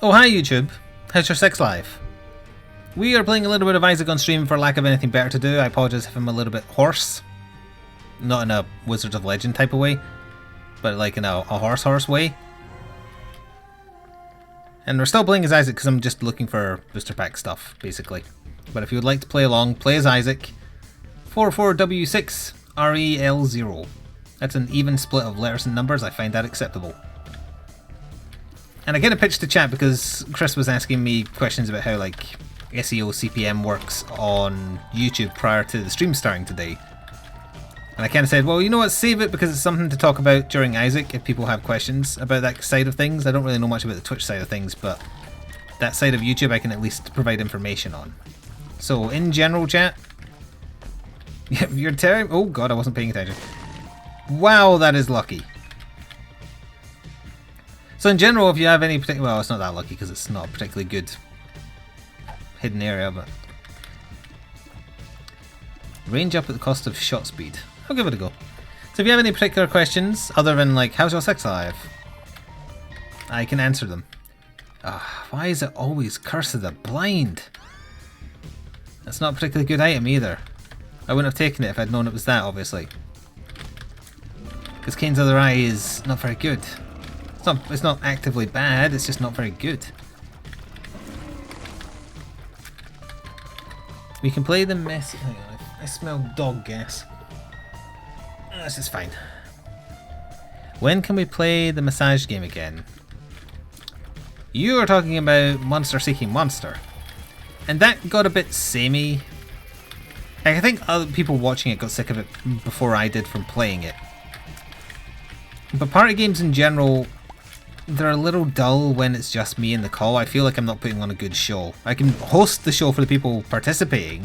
Oh, hi YouTube. How's your sex life? We are playing a little bit of Isaac on stream for lack of anything better to do. I apologise if I'm a little bit hoarse. Not in a Wizards of Legend type of way, but like in a horse way. And we're still playing as Isaac because I'm just looking for booster pack stuff, basically. But if you would like to play along, play as Isaac. 44W6 REL0. That's an even split of letters and numbers. I find that acceptable. And I get a pitch to chat because Chris was asking me questions about how like SEO CPM works on YouTube prior to the stream starting today. And I kind of said, well, you know what, save it because it's something to talk about during Isaac if people have questions about that side of things. I don't really know much about the Twitch side of things, but that side of YouTube I can at least provide information on. So in general, chat, you're terrible. Oh god, I wasn't paying attention. Wow, that is lucky. So in general, if you have any particular... Well, it's not that lucky because it's not a particularly good hidden area, but... Range up at the cost of shot speed. I'll give it a go. So if you have any particular questions, other than like, how's your sex life? I can answer them. Why is it always Curse of the Blind? That's not a particularly good item either. I wouldn't have taken it if I'd known it was that, obviously. Because Kane's Other Eye is not very good. It's not actively bad, it's just not very good. We can play the mess... Hang on, I smell dog gas. This is fine. When can we play the massage game again? You are talking about Monster Seeking Monster. And that got a bit samey. I think other people watching it got sick of it before I did from playing it. But party games in general, they're a little dull when it's just me in the call. I feel like I'm not putting on a good show. I can host the show for the people participating,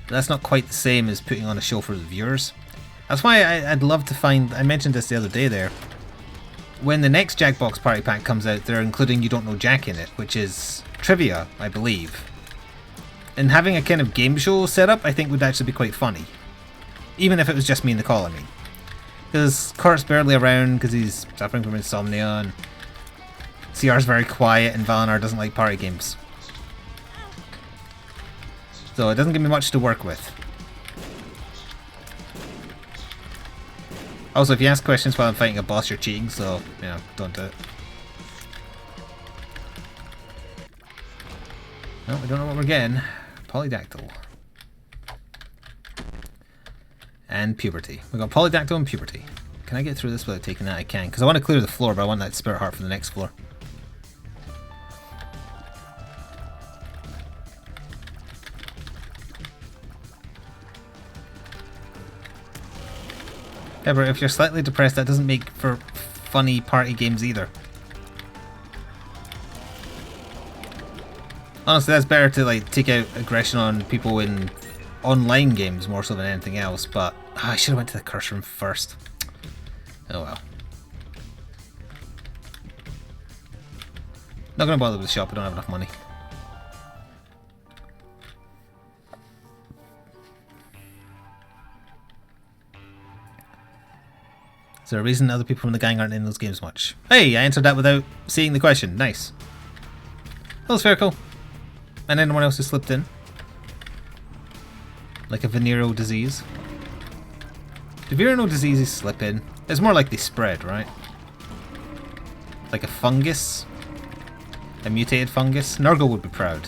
but that's not quite the same as putting on a show for the viewers. That's why I'd love to find... I mentioned this the other day there. When the next Jackbox Party Pack comes out, they're including You Don't Know Jack in it, which is trivia, I believe. And having a kind of game show set up, I think would actually be quite funny. Even if it was just me in the call, I mean. Because Kurt's barely around because he's suffering from insomnia, and CR's very quiet, and Valinar doesn't like party games. So it doesn't give me much to work with. Also, if you ask questions while I'm fighting a boss, you're cheating, so, yeah, don't do it. No, we don't know what we're getting. Polydactyl. And Puberty. We got Polydactyl and Puberty. Can I get through this without taking that? I can, because I want to clear the floor, but I want that Spirit Heart for the next floor. Yeah, but if you're slightly depressed, that doesn't make for funny party games either. Honestly, that's better to like take out aggression on people in online games more so than anything else, but I should have went to the curse room first. Oh well. Not gonna bother with the shop, I don't have enough money. Is there a reason other people from the gang aren't in those games much? Hey, I answered that without seeing the question. Nice. That was fair, cool. And anyone else who slipped in? Like a venereal disease. Do venereal diseases slip in? It's more like they spread, right? Like a fungus? A mutated fungus? Nurgle would be proud.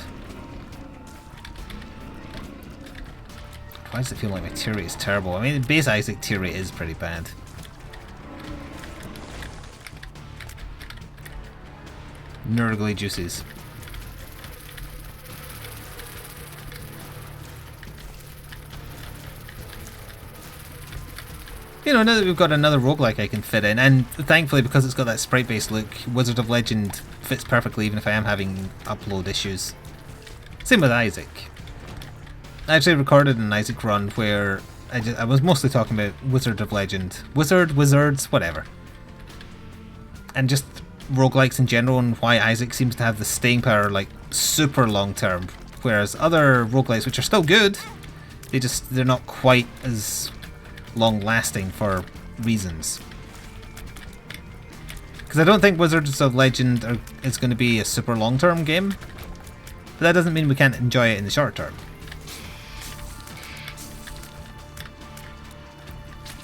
Why does it feel like my tear rate is terrible? I mean, the base Isaac tear rate is pretty bad. Nurgly juices. You know, now that we've got another roguelike I can fit in, and thankfully because it's got that sprite-based look, Wizard of Legend fits perfectly even if I am having upload issues. Same with Isaac. I actually recorded an Isaac run where I was mostly talking about Wizard of Legend. Wizards, whatever. And just roguelikes in general and why Isaac seems to have the staying power like super long term, whereas other roguelikes, which are still good, they're not quite as long lasting for reasons. Because I don't think Wizards of Legend is going to be a super long-term game. But that doesn't mean we can't enjoy it in the short term.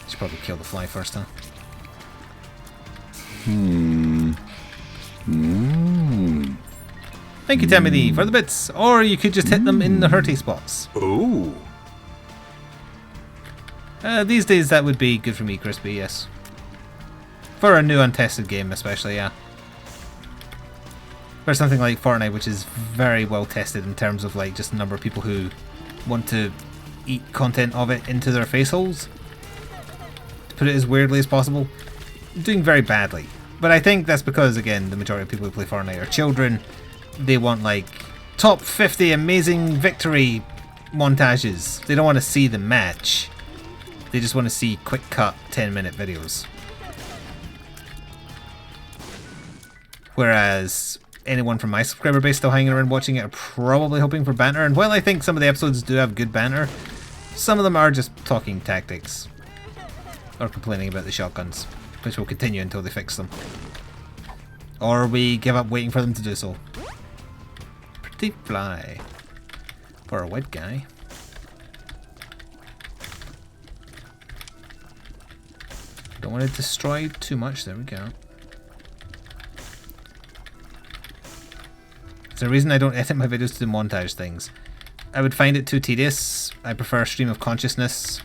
Should probably kill the fly first, huh? Thank you, Timothy, for the bits. Or you could just hit them in the hurty spots. Ooh. These days that would be good for me, Crispy, yes. For a new untested game especially, yeah. For something like Fortnite, which is very well tested in terms of like just the number of people who want to eat content of it into their face holes. To put it as weirdly as possible. Doing very badly. But I think that's because, again, the majority of people who play Fortnite are children. They want like top 50 amazing victory montages. They don't want to see the match. They just want to see quick cut 10-minute videos. Whereas anyone from my subscriber base still hanging around watching it are probably hoping for banter. And while I think some of the episodes do have good banter, some of them are just talking tactics. Or complaining about the shotguns, which will continue until they fix them. Or we give up waiting for them to do so. Pretty fly. For a white guy. Don't want to destroy too much, there we go. There's a reason I don't edit my videos to do montage things. I would find it too tedious. I prefer stream of consciousness.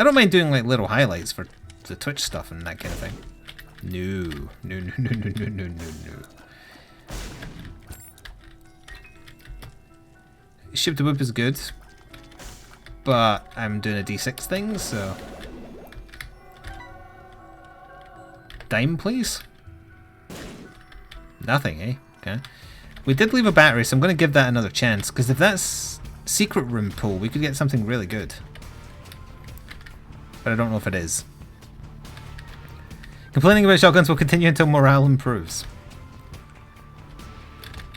I don't mind doing like little highlights for the Twitch stuff and that kind of thing. No. Ship to Whoop is good, but I'm doing a D6 thing, so... Dime, please? Nothing, eh? Okay. We did leave a battery, so I'm going to give that another chance, because if that's secret room pull, we could get something really good. But I don't know if it is. Complaining about shotguns will continue until morale improves.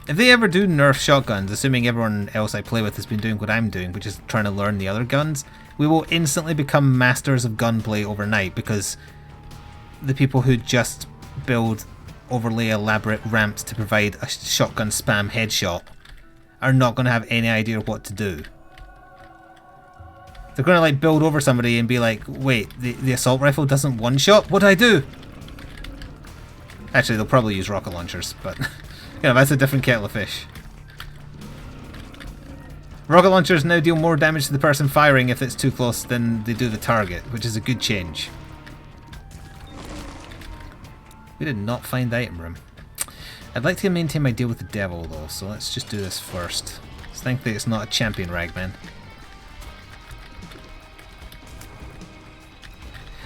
If they ever do nerf shotguns, assuming everyone else I play with has been doing what I'm doing, which is trying to learn the other guns, we will instantly become masters of gunplay overnight, because the people who just build overly elaborate ramps to provide a shotgun spam headshot are not going to have any idea what to do. They're going to like build over somebody and be like, wait, the assault rifle doesn't one-shot? What do I do? Actually, they'll probably use rocket launchers, but you know, that's a different kettle of fish. Rocket launchers now deal more damage to the person firing if it's too close than they do the target, which is a good change. We did not find the item room. I'd like to maintain my deal with the devil though, so let's just do this first. Let's think that it's not a champion ragman.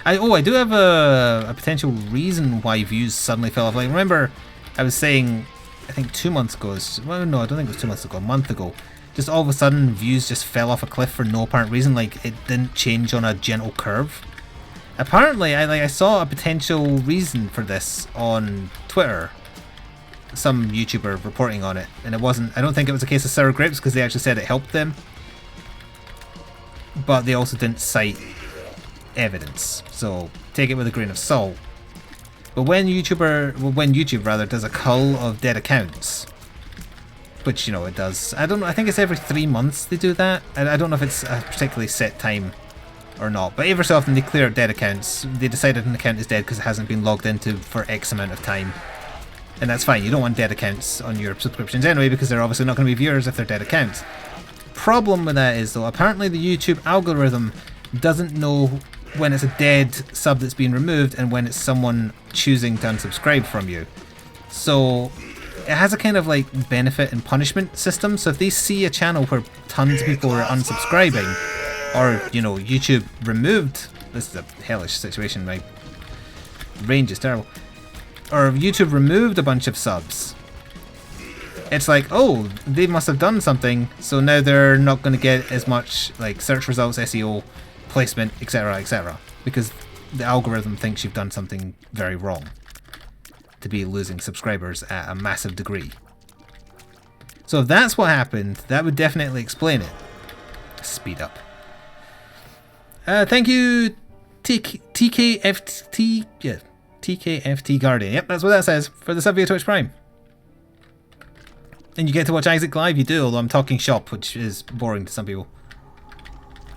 I do have a potential reason why views suddenly fell off. Like, remember, I was saying, I think 2 months ago, well no, I don't think it was 2 months ago, a month ago, just all of a sudden views just fell off a cliff for no apparent reason, like it didn't change on a gentle curve. Apparently, I saw a potential reason for this on Twitter. Some YouTuber reporting on it, and it wasn't. I don't think it was a case of sour grapes because they actually said it helped them, but they also didn't cite evidence. So take it with a grain of salt. But when YouTube rather does a cull of dead accounts, which you know it does. I don't know. I think it's every 3 months they do that. I don't know if it's a particularly set time or not, but every so often they clear out dead accounts. They decided an account is dead because it hasn't been logged into for X amount of time, and that's fine. You don't want dead accounts on your subscriptions anyway because they're obviously not going to be viewers if they're dead accounts. Problem with that is though, apparently the YouTube algorithm doesn't know when it's a dead sub that's been removed and when it's someone choosing to unsubscribe from you. So it has a kind of like benefit and punishment system. So if they see a channel where tons of people are unsubscribing, or, you know, YouTube removed... This is a hellish situation, my range is terrible. Or if YouTube removed a bunch of subs, it's like, oh, they must have done something, so now they're not going to get as much, like, search results, SEO, placement, etc, etc. Because the algorithm thinks you've done something very wrong to be losing subscribers at a massive degree. So if that's what happened, that would definitely explain it. Speed up. Thank you, TKFT, yeah, TKFT Guardian. Yep, that's what that says for the sub via Twitch Prime. And you get to watch Isaac live, you do, although I'm talking shop, which is boring to some people.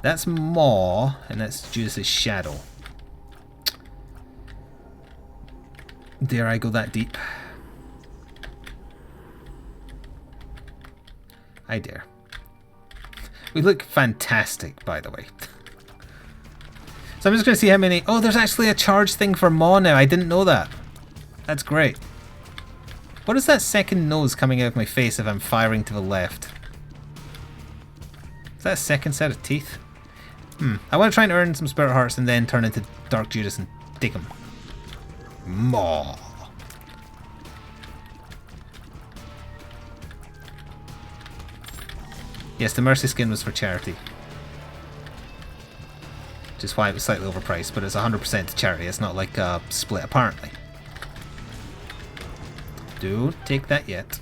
That's Maw, and that's Judas's shadow. Dare I go that deep? I dare. We look fantastic, by the way. So I'm just going to see how many... Oh, there's actually a charge thing for Maw now. I didn't know that. That's great. What is that second nose coming out of my face if I'm firing to the left? Is that a second set of teeth? I want to try and earn some Spirit Hearts and then turn into Dark Judas and take him. Maw. Yes, the Mercy skin was for charity. Which is why it was slightly overpriced, but it's 100% to charity. It's not like a split apparently. Don't take that yet.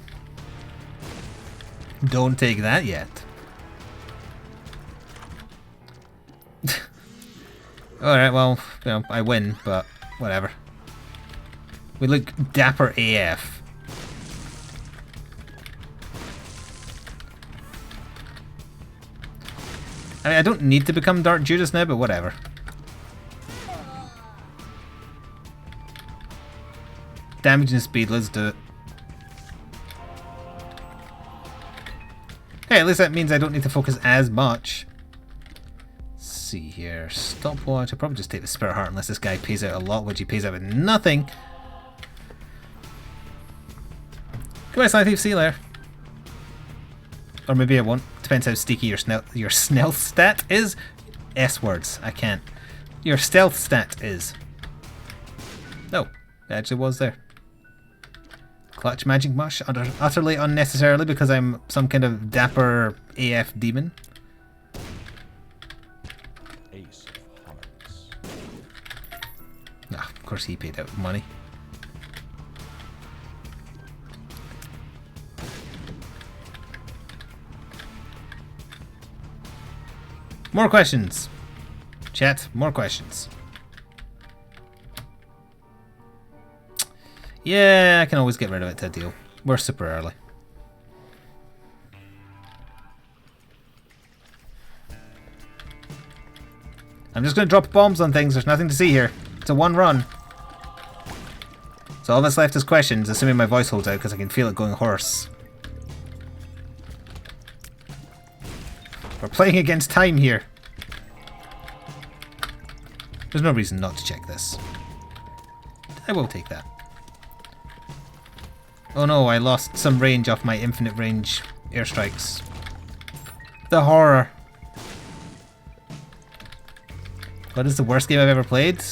Don't take that yet. Alright, well, you know, I win, but whatever. We look dapper AF. I mean, I don't need to become Dark Judas now, but whatever. Damage and speed, let's do it. Hey, at least that means I don't need to focus as much. Let's see here. Stopwatch. I'll probably just take the Spirit Heart unless this guy pays out a lot, which he pays out with nothing. Goodbye, Sly Thief. See you later. Or maybe I won't. Depends how sneaky your stealth stat is. S words. I can't. Your stealth stat is. No, it actually was there. Clutch Magic Mush, utterly unnecessarily because I'm some kind of dapper AF demon. Ace of Hearts. Ah, of course he paid out money. More questions. Chat, more questions. Yeah, I can always get rid of it to a deal. We're super early. I'm just going to drop bombs on things. There's nothing to see here. It's a one run. So all that's left is questions, assuming my voice holds out because I can feel it going hoarse. We're playing against time here. There's no reason not to check this. I will take that. Oh no, I lost some range off my infinite range airstrikes. The horror. What is the worst game I've ever played?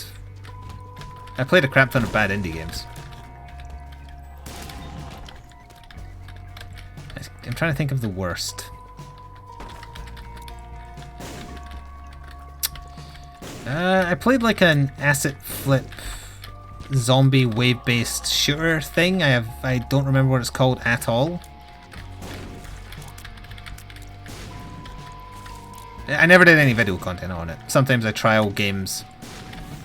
I played a crap ton of bad indie games. I'm trying to think of the worst. I played like an asset flip zombie wave-based shooter thing. I don't remember what it's called at all. I never did any video content on it. Sometimes I trial games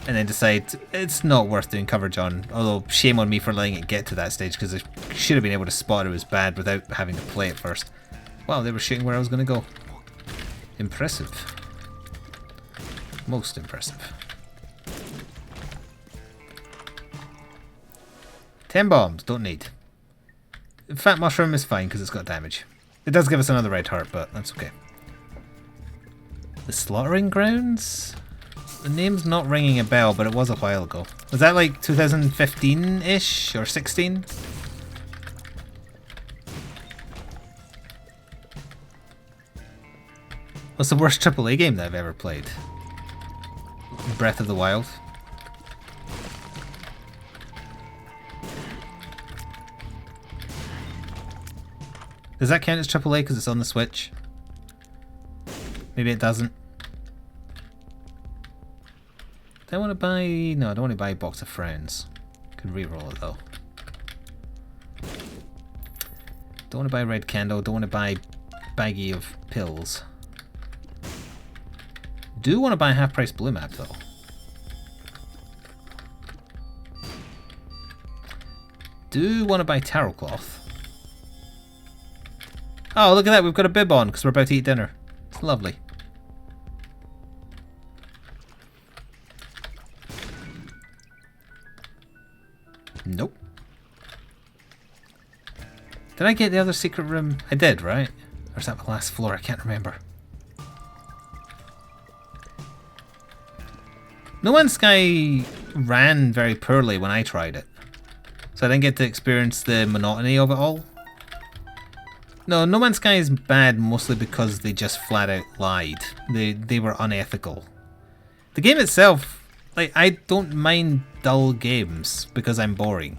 and then decide it's not worth doing coverage on. Although shame on me for letting it get to that stage because I should have been able to spot it was bad without having to play it first. Wow, they were shooting where I was going to go. Impressive. Most impressive. 10 bombs, don't need. Fat Mushroom is fine because it's got damage. It does give us another red heart, but that's okay. The Slaughtering Grounds? The name's not ringing a bell, but it was a while ago. Was that like 2015-ish or 16? What's the worst AAA game that I've ever played? Breath of the Wild. Does that count as AAA because it's on the Switch? Maybe it doesn't. Do I want to buy... No, I don't want to buy a Box of Friends. Could reroll it though. Don't want to buy Red Candle. Don't want to buy Baggie of Pills. Do want to buy Half Price Blue Map though. do want to buy taro cloth. Oh, look at that. We've got a bib on because we're about to eat dinner. It's lovely. Nope. Did I get the other secret room? I did, right? Or is that the last floor? I can't remember. No Man's Sky ran very poorly when I tried it. So I didn't get to experience the monotony of it all. No, No Man's Sky is bad mostly because they just flat out lied. They were unethical. The game itself, like, I don't mind dull games because I'm boring.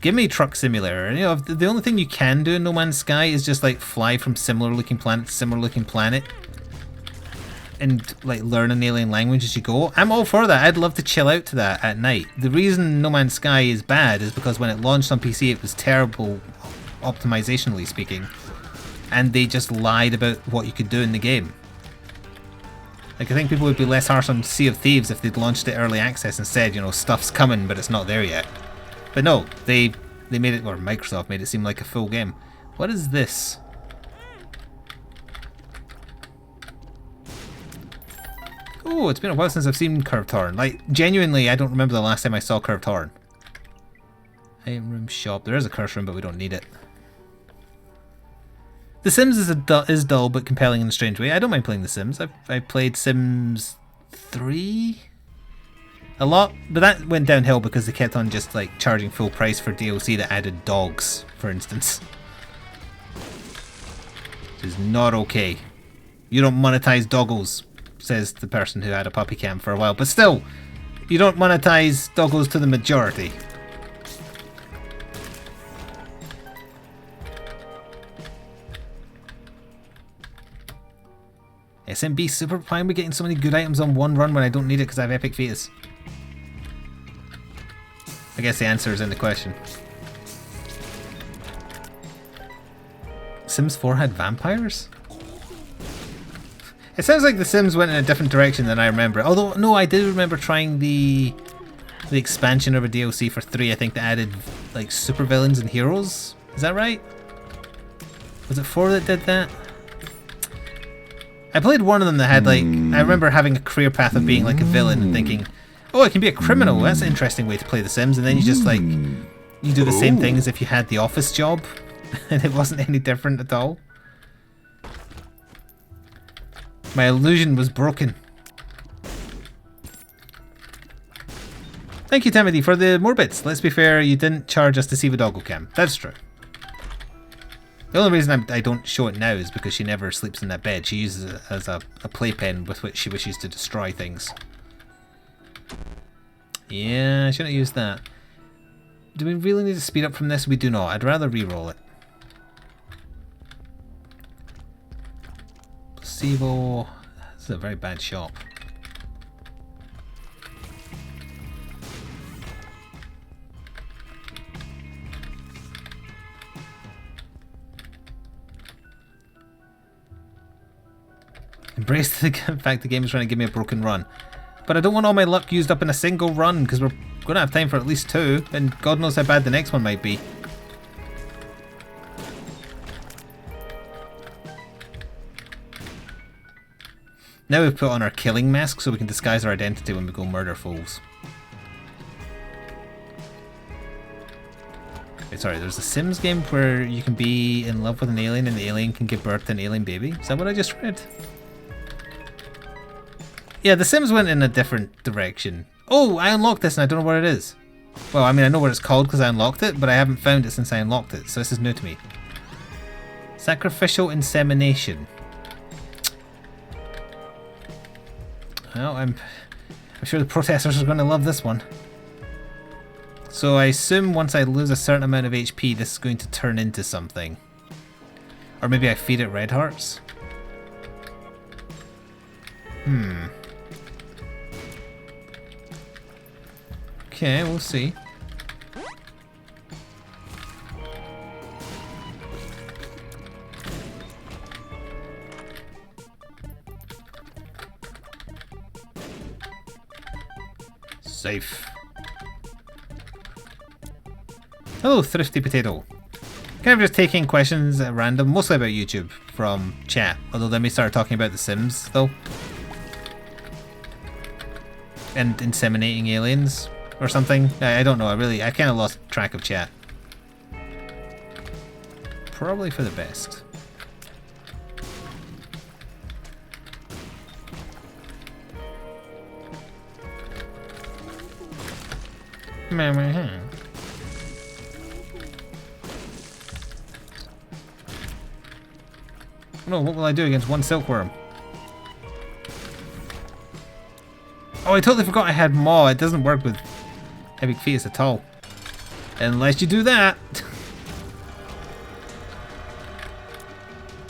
Give me Truck Simulator. You know, the only thing you can do in No Man's Sky is just like fly from similar looking planet to similar looking planet and like learn an alien language as you go. I'm all for that. I'd love to chill out to that at night. The reason No Man's Sky is bad is because when it launched on PC it was terrible optimizationally speaking, and they just lied about what you could do in the game. Like, I think people would be less harsh on Sea of Thieves if they'd launched it early access and said, you know, stuff's coming but it's not there yet. But no, they made it, or Microsoft made it seem like a full game. What is this? Oh, it's been a while since I've seen Curved Horn. Like, genuinely, I don't remember the last time I saw Curved Horn. Item room shop. There is a curse room, but we don't need it. The Sims is dull but compelling in a strange way. I don't mind playing The Sims. I've played Sims 3 a lot, but that went downhill because they kept on just like charging full price for DLC that added dogs, for instance. Which is not okay. You don't monetize doggos, says the person who had a puppy cam for a while, but still, you don't monetize doggos to the majority. SMB super fine with getting so many good items on one run when I don't need it because I have epic fetus. I guess the answer is in the question. Sims 4 had vampires? It sounds like The Sims went in a different direction than I remember. Although, no, I did remember trying the expansion of a DLC for 3, I think, that added like supervillains and heroes. Is that right? Was it 4 that did that? I played one of them that had like, I remember having a career path of being like a villain and thinking, oh, I can be a criminal, that's an interesting way to play The Sims, and then you just like, you do the same thing as if you had the office job, and it wasn't any different at all. My illusion was broken. Thank you, Timothy, for the more bits. Let's be fair, you didn't charge us to see the doggo cam. That's true. The only reason I don't show it now is because she never sleeps in that bed. She uses it as a playpen with which she wishes to destroy things. Yeah, I shouldn't use that. Do we really need to speed up from this? We do not. I'd rather re-roll it. Placebo. This is a very bad shop. Embrace the fact the game is trying to give me a broken run. But I don't want all my luck used up in a single run, because we're going to have time for at least 2, and God knows how bad the next one might be. Now we've put on our killing mask so we can disguise our identity when we go murder foes. Wait, sorry, there's a Sims game where you can be in love with an alien and the alien can give birth to an alien baby? Is that what I just read? Yeah, The Sims went in a different direction. Oh, I unlocked this and I don't know what it is. Well, I mean, I know what it's called because I unlocked it, but I haven't found it since I unlocked it, so this is new to me. Sacrificial insemination. Well, I'm sure the protesters are going to love this one. So I assume once I lose a certain amount of HP, this is going to turn into something. Or maybe I feed it red hearts? Okay, we'll see. Safe. Hello, Thrifty Potato. Kind of just taking questions at random, mostly about YouTube from chat. Although then we started talking about The Sims, though. And inseminating aliens or something. I don't know. I kind of lost track of chat. Probably for the best. No, what will I do against one silkworm? Oh, I totally forgot I had Maw. It doesn't work with Epic Fetus at all. Unless you do that.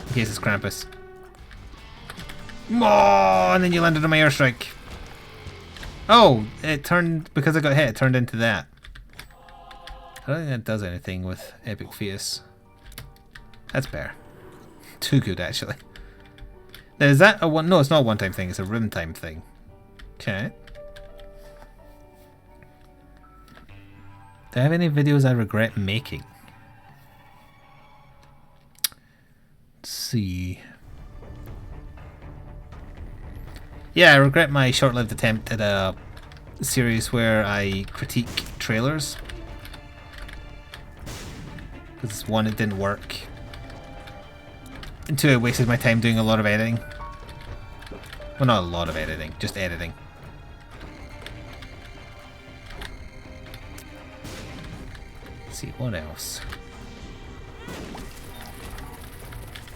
In case it's Krampus. Maw! And then you landed on my airstrike. Oh, it turned, because I got hit, it turned into that. I don't think that does anything with Epic Fetus. That's bear. Too good, actually. Now, is that a one? No, it's not a one-time thing. It's a room-time thing. Okay. Do I have any videos I regret making? Let's see. Yeah, I regret my short-lived attempt at a series where I critique trailers. Because one, it didn't work. And two, I wasted my time doing a lot of editing. Well, not a lot of editing, just editing. Let's see, what else?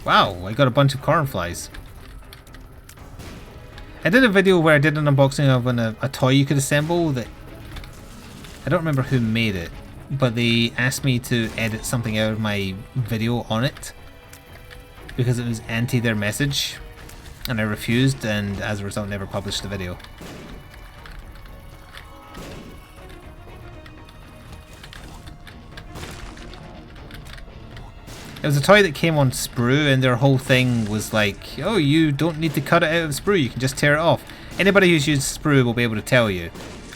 Wow, I got a bunch of cornflies. I did a video where I did an unboxing of a toy you could assemble that... I don't remember who made it, but they asked me to edit something out of my video on it. Because it was anti their message, and I refused, and as a result never published the video. It was a toy that came on sprue, and their whole thing was like, oh, you don't need to cut it out of sprue, you can just tear it off. Anybody who's used sprue will be able to tell you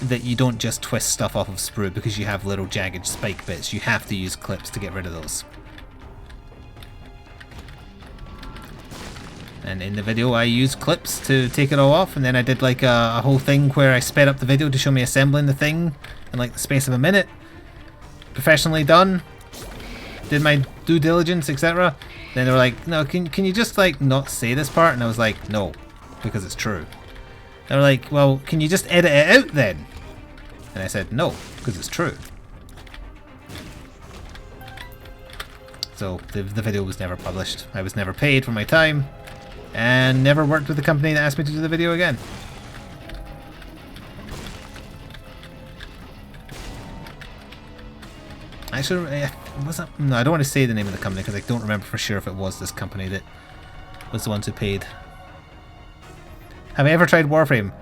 that you don't just twist stuff off of sprue because you have little jagged spike bits. You have to use clips to get rid of those. And in the video I used clips to take it all off, and then I did like a whole thing where I sped up the video to show me assembling the thing in like the space of a minute. Professionally done. Did my due diligence, etc. Then they were like, no, can you just like not say this part? And I was like, no, because it's true. They were like, well, can you just edit it out then? And I said, no, because it's true. So the video was never published. I was never paid for my time. And never worked with the company that asked me to do the video again. Actually, was that? No, I don't want to say the name of the company because I don't remember for sure if it was this company that was the ones who paid. Have I ever tried Warframe?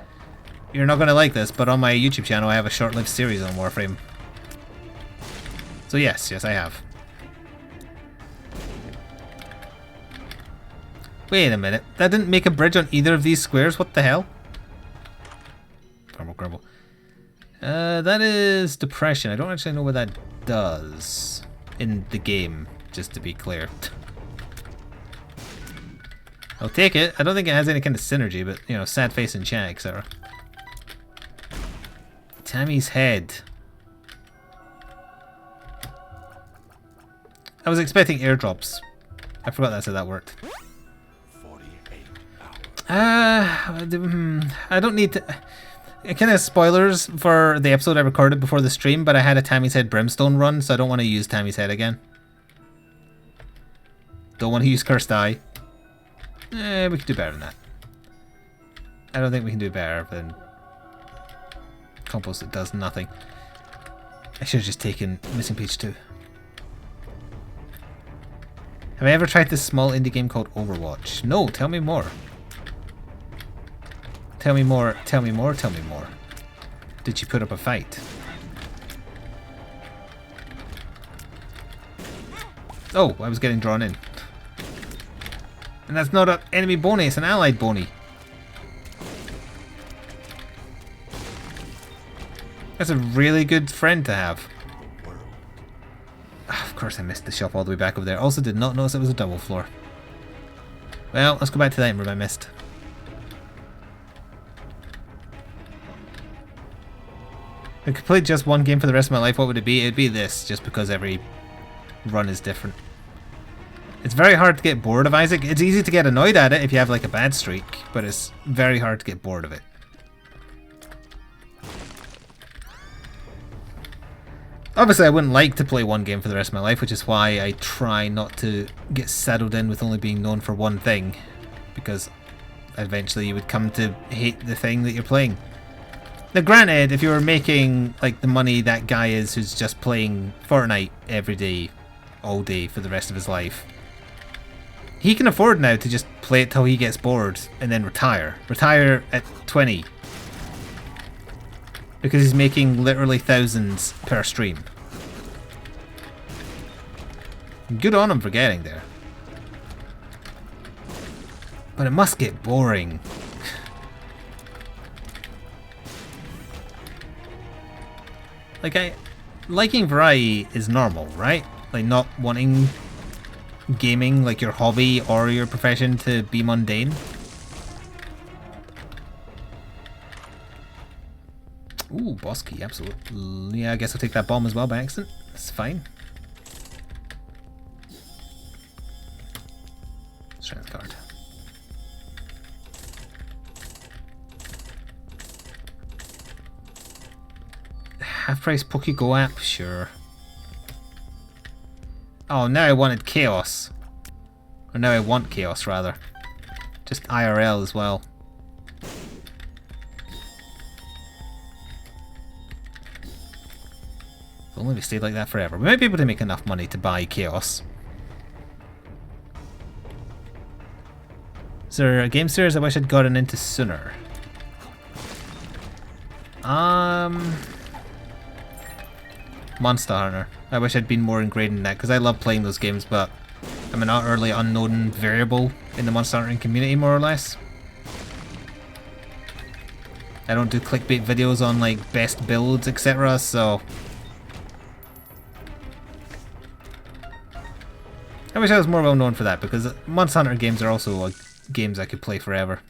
You're not going to like this, but on my YouTube channel I have a short-lived series on Warframe. So yes, I have. Wait a minute, that didn't make a bridge on either of these squares? What the hell? Grumble, grumble. That is depression. I don't actually know what that does in the game, just to be clear. I'll take it. I don't think it has any kind of synergy, but, you know, sad face and chat, etc. Tammy's head. I was expecting airdrops. I forgot that's how that worked. I don't need to... Kind of spoilers for the episode I recorded before the stream, but I had a Tammy's Head Brimstone run, so I don't want to use Tammy's Head again. Don't want to use Cursed Eye. We can do better than that. I don't think we can do better than Compost that does nothing. I should have just taken Missing Page 2. Have I ever tried this small indie game called Overwatch? No, tell me more. Tell me more, tell me more, tell me more. Did you put up a fight? Oh, I was getting drawn in. And that's not an enemy Boney, it's an allied Boney. That's a really good friend to have. of course I missed the shop all the way back over there. Also did not notice it was a double floor. Well, let's go back to the item room I missed. If I could play just one game for the rest of my life, what would it be? It'd be this, just because every run is different. It's very hard to get bored of Isaac. It's easy to get annoyed at it if you have like a bad streak, but it's very hard to get bored of it. Obviously, I wouldn't like to play one game for the rest of my life, which is why I try not to get saddled in with only being known for one thing, because eventually you would come to hate the thing that you're playing. Now granted, if you were making like the money that guy is who's just playing Fortnite every day, all day for the rest of his life, he can afford now to just play it till he gets bored and then retire. Retire at 20. Because he's making literally thousands per stream. Good on him for getting there. But it must get boring. Like, liking variety is normal, right? Like, not wanting gaming, like your hobby or your profession, to be mundane. Ooh, boss key, absolutely. Yeah, I guess I'll take that bomb as well by accident. That's fine. Strength card. Half-price Poke-Go app? Sure. Oh, now I wanted Chaos. Or now I want Chaos, rather. Just IRL as well. If only we stayed like that forever. We might be able to make enough money to buy Chaos. Is there a game series I wish I'd gotten into sooner? Monster Hunter. I wish I'd been more ingrained in that, because I love playing those games, but I'm an utterly unknown variable in the Monster Hunting community, more or less. I don't do clickbait videos on like best builds, etc., so I wish I was more well known for that, because Monster Hunter games are also like games I could play forever.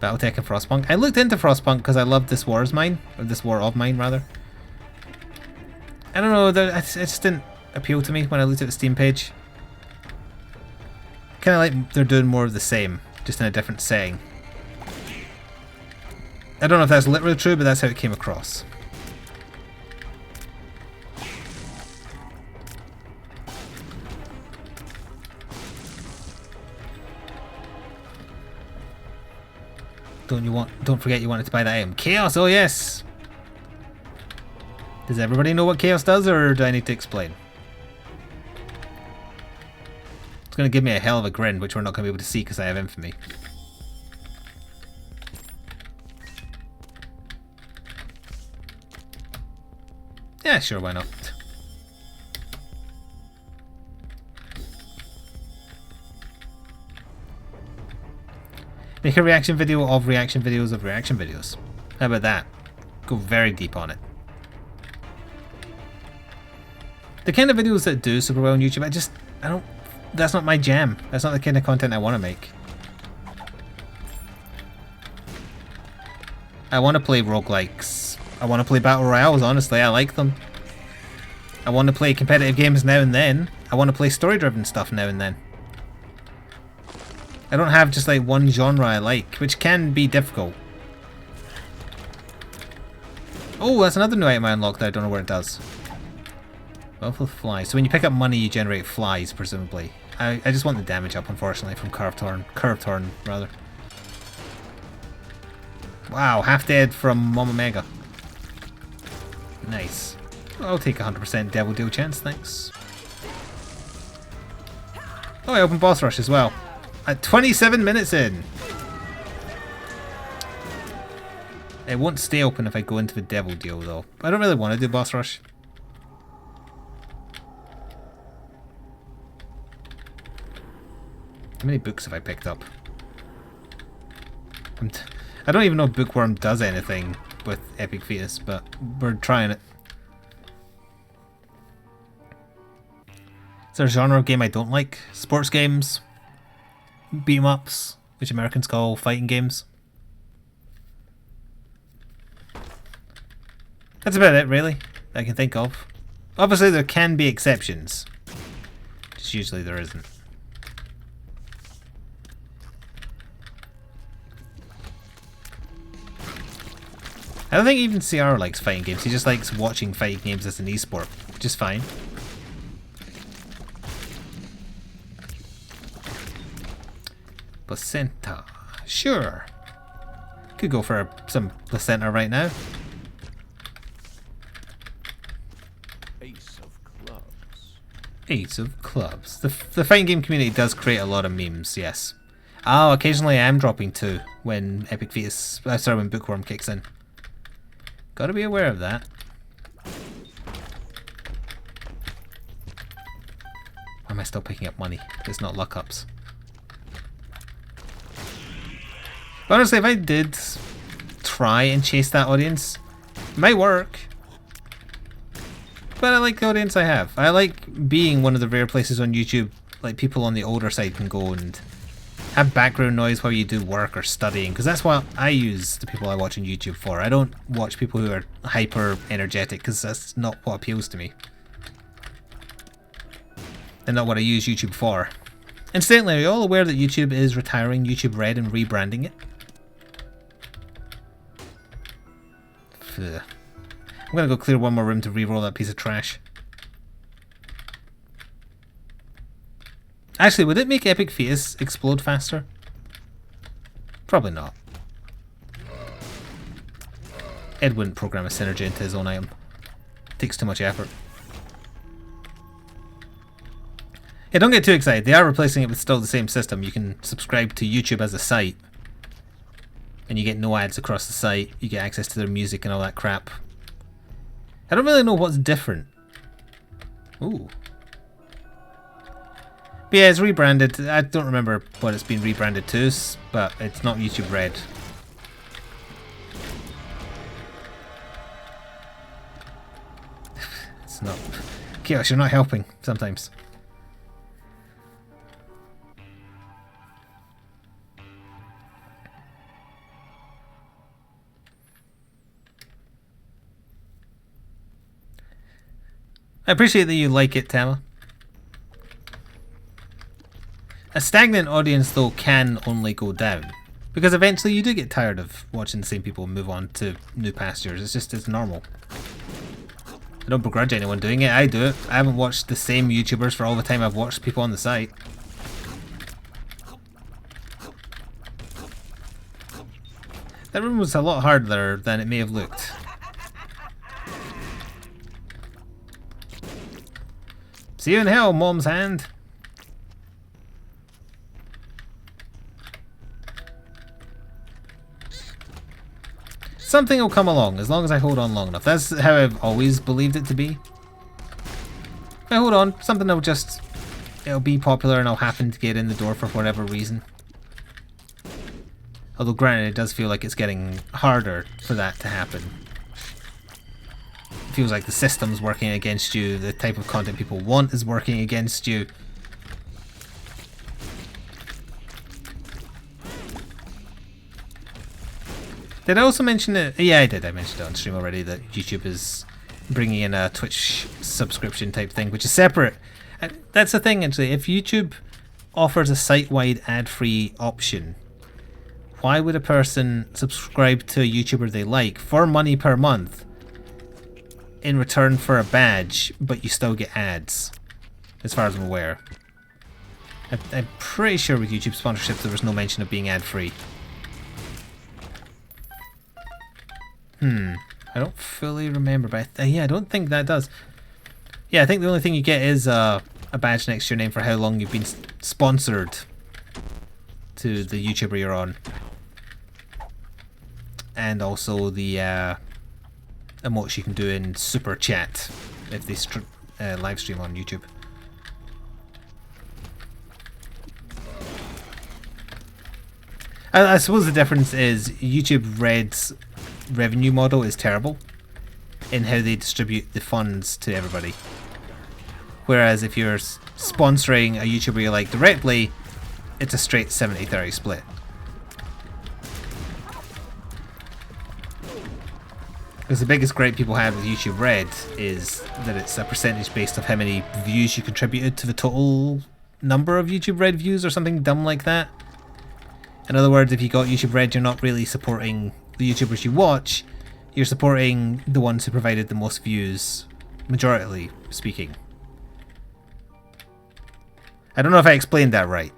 Battletech and Frostpunk. I looked into Frostpunk because I loved This War Is Mine, or This War of Mine rather. I don't know, it just didn't appeal to me when I looked at the Steam page. Kind of like they're doing more of the same, just in a different setting. I don't know if that's literally true, but that's how it came across. Don't forget you wanted to buy that item. Chaos, oh yes! Does everybody know what Chaos does, or do I need to explain? It's going to give me a hell of a grin, which we're not going to be able to see because I have infamy. Yeah, sure, why not? Make a reaction video of reaction videos of reaction videos. How about that? Go very deep on it. The kind of videos that do super well on YouTube, I don't, that's not my jam. That's not the kind of content I want to make. I want to play roguelikes. I want to play battle royales, honestly, I like them. I want to play competitive games now and then. I want to play story-driven stuff now and then. I don't have just like one genre I like, which can be difficult. Oh, that's another new item I unlocked that I don't know what it does. Wealth of flies. So when you pick up money, you generate flies, presumably. I just want the damage up, unfortunately, from Curved Horn, rather. Wow, half dead from Mama Mega. Nice. I'll take 100% Devil Deal chance, thanks. Oh, I opened Boss Rush as well. At 27 minutes in. It won't stay open if I go into the Devil Deal, though. I don't really want to do Boss Rush. How many books have I picked up? I'm I don't even know if Bookworm does anything with Epic Fetus, but we're trying it. Is there a genre of game I don't like? Sports games, beat 'em ups, which Americans call fighting games. That's about it, really, that I can think of. Obviously, there can be exceptions. Just usually there isn't. I don't think even CR likes fighting games. He just likes watching fighting games as an esport, which is fine. Placenta. Sure. Could go for some placenta right now. Ace of clubs. Ace of clubs. The fighting game community does create a lot of memes, yes. Oh, occasionally I am dropping 2 when Epic Fetus, sorry, when Bookworm kicks in. Gotta be aware of that. Why am I still picking up money? It's not luck ups. But honestly, if I did try and chase that audience, it might work. But I like the audience I have. I like being one of the rare places on YouTube, like people on the older side can go and have background noise while you do work or studying, because that's what I use the people I watch on YouTube for. I don't watch people who are hyper energetic, because that's not what appeals to me. And not what I use YouTube for. Incidentally, are you all aware that YouTube is retiring YouTube Red and rebranding it? Ugh. I'm gonna go clear one more room to re-roll that piece of trash. Actually, would it make Epic Fetus explode faster? Probably not. Ed wouldn't program a synergy into his own item. It takes too much effort. Yeah, don't get too excited. They are replacing it with still the same system. You can subscribe to YouTube as a site. And you get no ads across the site. You get access to their music and all that crap. I don't really know what's different. Ooh. But yeah, it's rebranded. I don't remember what it's been rebranded to, but it's not YouTube Red. It's not. Chaos, you're not helping sometimes. I appreciate that you like it, Tama. A stagnant audience, though, can only go down. Because eventually you do get tired of watching the same people move on to new pastures. It's normal. I don't begrudge anyone doing it. I do it. I haven't watched the same YouTubers for all the time I've watched people on the site. That room was a lot harder than it may have looked. See you in hell, Mom's hand. Something will come along, as long as I hold on long enough. That's how I've always believed it to be. If I hold on, something will just... it'll be popular and I'll happen to get in the door for whatever reason. Although granted, it does feel like it's getting harder for that to happen. It feels like the system's working against you, the type of content people want is working against you. Did I also mention it? Yeah, I did. I mentioned it on stream already that YouTube is bringing in a Twitch subscription type thing, which is separate. That's the thing, actually. If YouTube offers a site-wide ad-free option, why would a person subscribe to a YouTuber they like for money per month in return for a badge, but you still get ads, as far as I'm aware? I'm pretty sure with YouTube sponsorships there was no mention of being ad-free. I don't fully remember, but yeah, I don't think that does. Yeah, I think the only thing you get is a badge next to your name for how long you've been sponsored to the YouTuber you're on. And also the emotes you can do in Super Chat if they live stream on YouTube. I suppose the difference is YouTube Red's revenue model is terrible in how they distribute the funds to everybody. Whereas if you're sponsoring a YouTuber you like directly, it's a straight 70-30 split. Because the biggest gripe people have with YouTube Red is that it's a percentage based of how many views you contributed to the total number of YouTube Red views or something dumb like that. In other words, if you got YouTube Red, you're not really supporting the YouTubers you watch, you're supporting the ones who provided the most views, majority speaking. I don't know if I explained that right.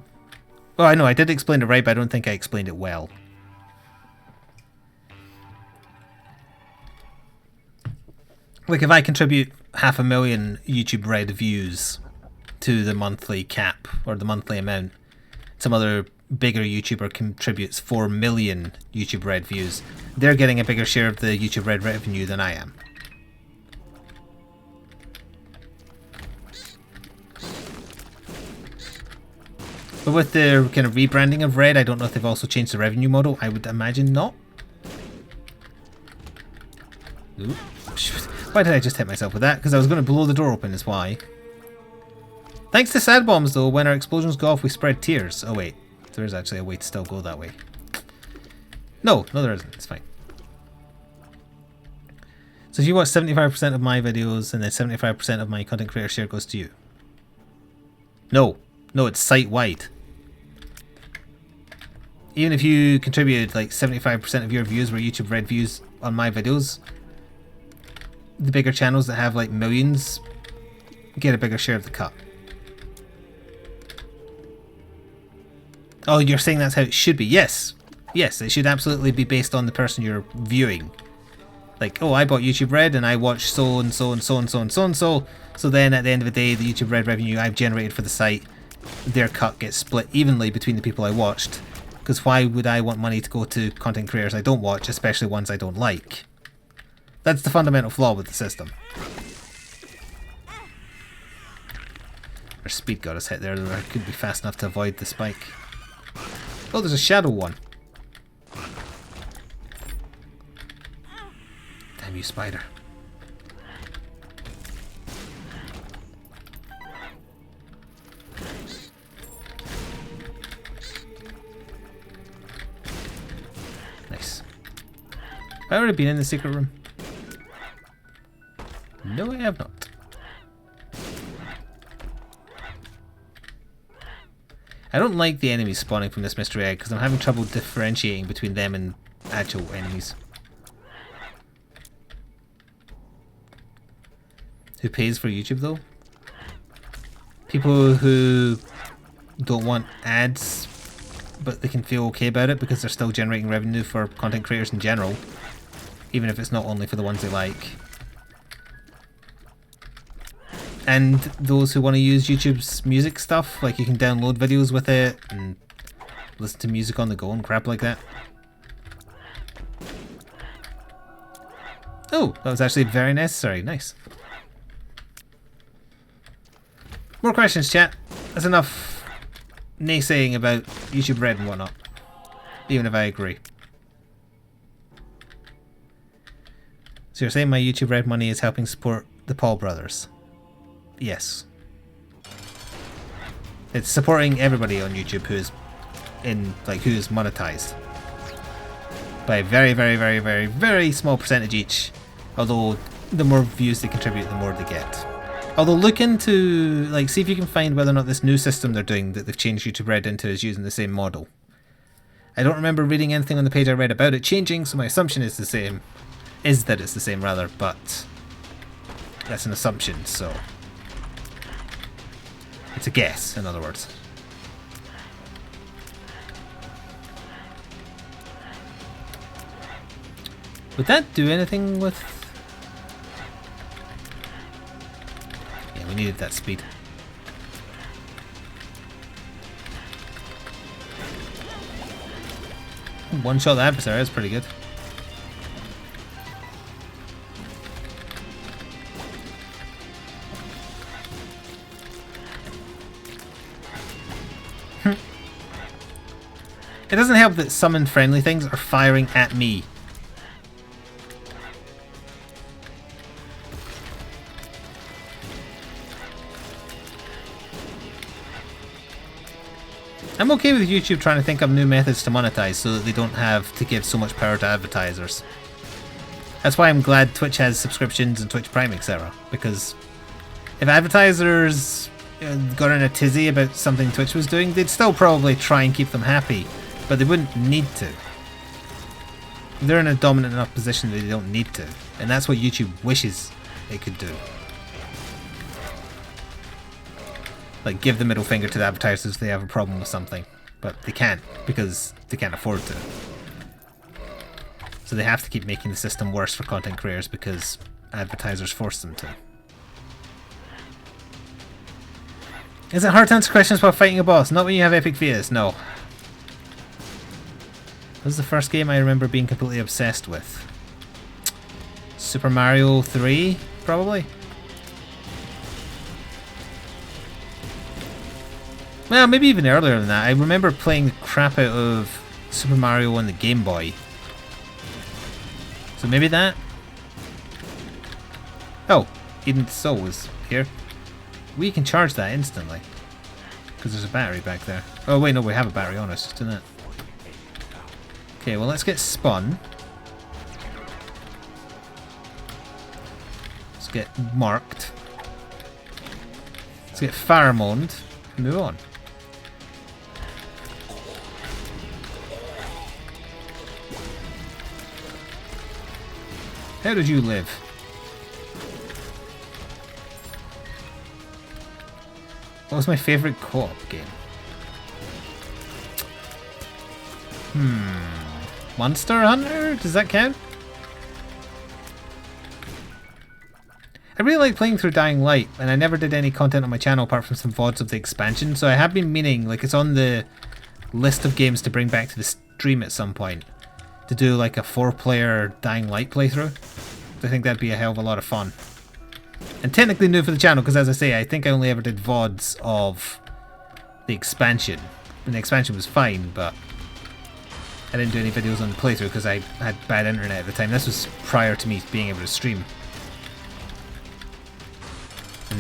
Well, I know I did explain it right, but I don't think I explained it well. Like, if I contribute 500,000 YouTube Red views to the monthly cap, or the monthly amount, some other bigger YouTuber contributes 4 million YouTube Red views, they're getting a bigger share of the YouTube Red revenue than I am. But with the kind of rebranding of Red, I don't know if they've also changed the revenue model. I would imagine not. Ooh. Why did I just hit myself with that? Because I was going to blow the door open is why. Thanks to sad bombs though, when our explosions go off we spread tears. Oh wait, there is actually a way to still go that way. No, there isn't. It's fine. So if you watch 75% of my videos and then 75% of my content creator share goes to you. No, it's site-wide. Even if you contributed like 75% of your views were YouTube Red views on my videos, the bigger channels that have like millions get a bigger share of the cut. Oh, you're saying that's how it should be? Yes. Yes, it should absolutely be based on the person you're viewing. Like, oh, I bought YouTube Red and I watched so and so and so and so and so and so. So then at the end of the day, the YouTube Red revenue I've generated for the site, their cut gets split evenly between the people I watched. Because why would I want money to go to content creators I don't watch, especially ones I don't like? That's the fundamental flaw with the system. Our speed got us hit there, though I could be fast enough to avoid the spike. Oh, there's a shadow one. Damn you, spider. Nice. Have I already been in the secret room? No, I have not. I don't like the enemies spawning from this mystery egg because I'm having trouble differentiating between them and actual enemies. Who pays for YouTube though? People who don't want ads but they can feel okay about it because they're still generating revenue for content creators in general, even if it's not only for the ones they like. And those who want to use YouTube's music stuff, like you can download videos with it and listen to music on the go and crap like that. Oh, that was actually very necessary. Nice. More questions, chat. That's enough naysaying about YouTube Red and whatnot, even if I agree. So you're saying my YouTube Red money is helping support the Paul brothers? Yes. It's supporting everybody on YouTube who is who is monetized by a very, very, very, very, very small percentage each. Although the more views they contribute, the more they get. Although look into, see if you can find whether or not this new system they're doing that they've changed YouTube Red into is using the same model. I don't remember reading anything on the page I read about it changing, so my assumption is that it's the same rather, but that's an assumption, so it's a guess, in other words. Would that do anything with... Yeah, we needed that speed. One shot the adversary, that's pretty good. It doesn't help that summon friendly things are firing at me. I'm okay with YouTube trying to think of new methods to monetize so that they don't have to give so much power to advertisers. That's why I'm glad Twitch has subscriptions and Twitch Prime, etc. Because if advertisers got in a tizzy about something Twitch was doing, they'd still probably try and keep them happy, but they wouldn't need to. They're in a dominant enough position that they don't need to, and that's what YouTube wishes it could do. Like, give the middle finger to the advertisers if they have a problem with something. But they can't, because they can't afford to. So they have to keep making the system worse for content creators because advertisers force them to. Is it hard to answer questions while fighting a boss? Not when you have epic fears, no. This was the first game I remember being completely obsessed with. Super Mario 3, probably? Well, maybe even earlier than that. I remember playing the crap out of Super Mario on the Game Boy. So maybe that? Oh, Eden's Soul is here. We can charge that instantly. Because there's a battery back there. Oh wait, no, we have a battery on us. Just do that. Okay, well let's get spun. Let's get marked. Let's get pheromoned. And move on. How did you live? What was my favourite co-op game? Monster Hunter? Does that count? I really like playing through Dying Light, and I never did any content on my channel apart from some VODs of the expansion, so I have been meaning, like it's on the list of games to bring back to the stream at some point, to do like a 4-player Dying Light playthrough. I think that'd be a hell of a lot of fun. And technically new for the channel, because as I say, I think I only ever did VODs of the expansion. And the expansion was fine, but I didn't do any videos on the playthrough because I had bad internet at the time. This was prior to me being able to stream. And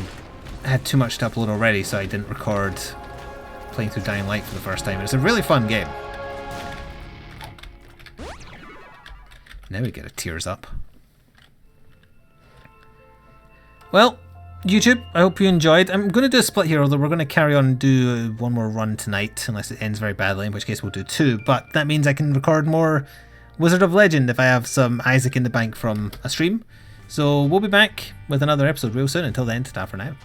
I had too much to upload already, so I didn't record playing through Dying Light for the first time. It's a really fun game. Now we get a tears up. Well, YouTube, I hope you enjoyed. I'm going to do a split here, although we're going to carry on and do one more run tonight, unless it ends very badly, in which case we'll do 2. But that means I can record more Wizard of Legend if I have some Isaac in the bank from a stream. So we'll be back with another episode real soon. Until then, ta-ta for now.